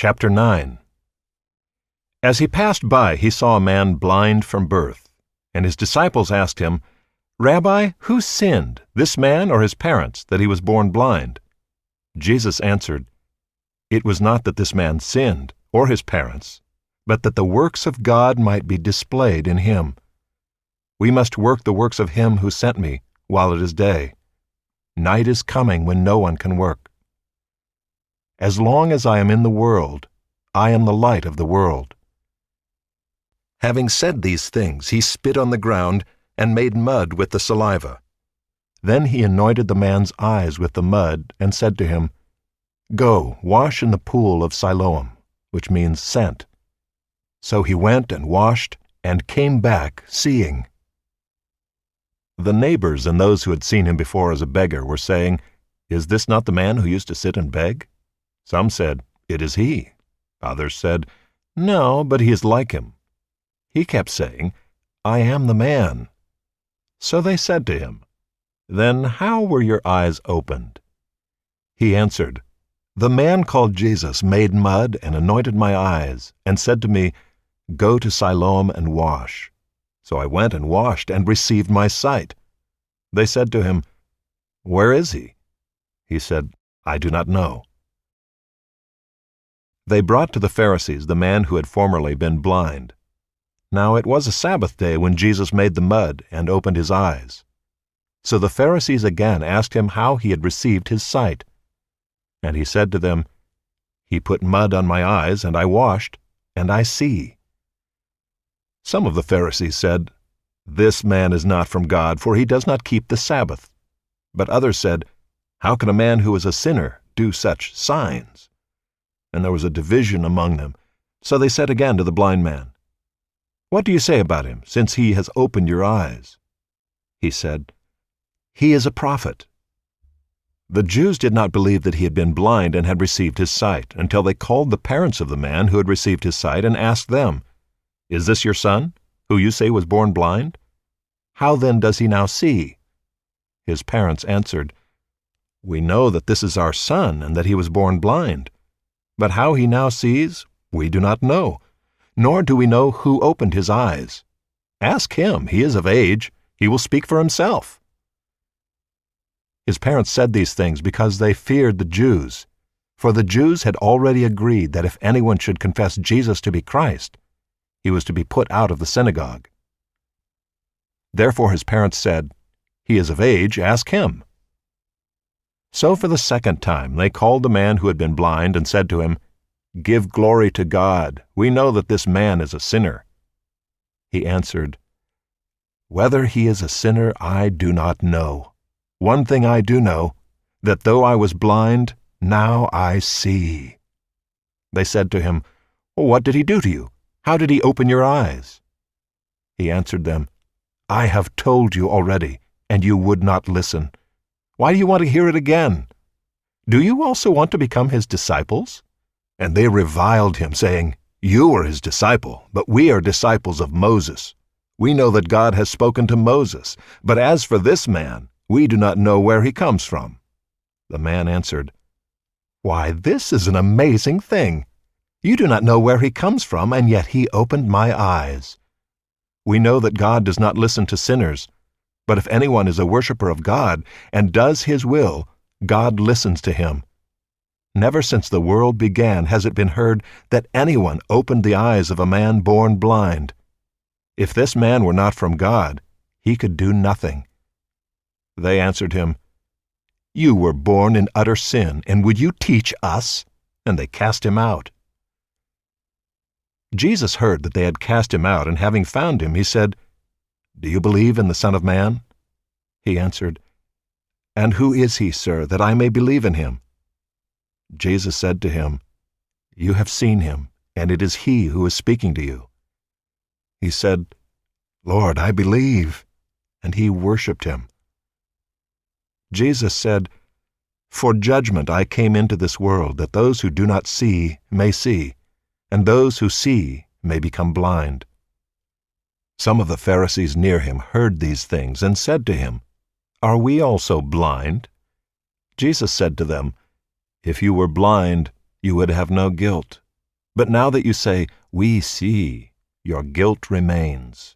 Chapter 9. As he passed by, he saw a man blind from birth, and his disciples asked him, "Rabbi, who sinned, this man or his parents, that he was born blind?" Jesus answered, "It was not that this man sinned, or his parents, but that the works of God might be displayed in him. We must work the works of him who sent me, while it is day. Night is coming when no one can work. As long as I am in the world, I am the light of the world." Having said these things, he spit on the ground and made mud with the saliva. Then he anointed the man's eyes with the mud and said to him, "Go, wash in the pool of Siloam," which means sent. So he went and washed and came back seeing. The neighbors and those who had seen him before as a beggar were saying, "Is this not the man who used to sit and beg?" Some said, "It is he." Others said, "No, but he is like him." He kept saying, "I am the man." So they said to him, "Then how were your eyes opened?" He answered, "The man called Jesus made mud and anointed my eyes, and said to me, 'Go to Siloam and wash.' So I went and washed and received my sight." They said to him, "Where is he?" He said, "I do not know." They brought to the Pharisees the man who had formerly been blind. Now it was a Sabbath day when Jesus made the mud and opened his eyes. So the Pharisees again asked him how he had received his sight. And he said to them, "He put mud on my eyes, and I washed, and I see." Some of the Pharisees said, "This man is not from God, for he does not keep the Sabbath." But others said, "How can a man who is a sinner do such signs?" And there was a division among them. So they said again to the blind man, "What do you say about him, since he has opened your eyes?" He said, "He is a prophet." The Jews did not believe that he had been blind and had received his sight, until they called the parents of the man who had received his sight and asked them, "Is this your son, who you say was born blind? How then does he now see?" His parents answered, "We know that this is our son and that he was born blind. But how he now sees, we do not know, nor do we know who opened his eyes. Ask him, he is of age, he will speak for himself." His parents said these things because they feared the Jews, for the Jews had already agreed that if anyone should confess Jesus to be Christ, he was to be put out of the synagogue. Therefore his parents said, "He is of age, ask him." So for the second time they called the man who had been blind and said to him, "Give glory to God. We know that this man is a sinner." He answered, "Whether he is a sinner I do not know. One thing I do know, that though I was blind, now I see." They said to him, "What did he do to you? How did he open your eyes?" He answered them, "I have told you already, and you would not listen. Why do you want to hear it again? Do you also want to become his disciples?" And they reviled him, saying, "You are his disciple, but we are disciples of Moses. We know that God has spoken to Moses, but as for this man, we do not know where he comes from." The man answered, "Why, this is an amazing thing. You do not know where he comes from, and yet he opened my eyes. We know that God does not listen to sinners, but if anyone is a worshiper of God and does his will, God listens to him. Never since the world began has it been heard that anyone opened the eyes of a man born blind. If this man were not from God, he could do nothing." They answered him, "You were born in utter sin, and would you teach us?" And they cast him out. Jesus heard that they had cast him out, and having found him, he said, "Do you believe in the Son of Man?" He answered, "And who is he, sir, that I may believe in him?" Jesus said to him, "You have seen him, and it is he who is speaking to you." He said, "Lord, I believe," and he worshipped him. Jesus said, "For judgment I came into this world, that those who do not see may see, and those who see may become blind." Some of the Pharisees near him heard these things and said to him, "Are we also blind?" Jesus said to them, "If you were blind, you would have no guilt. But now that you say, "We see," your guilt remains.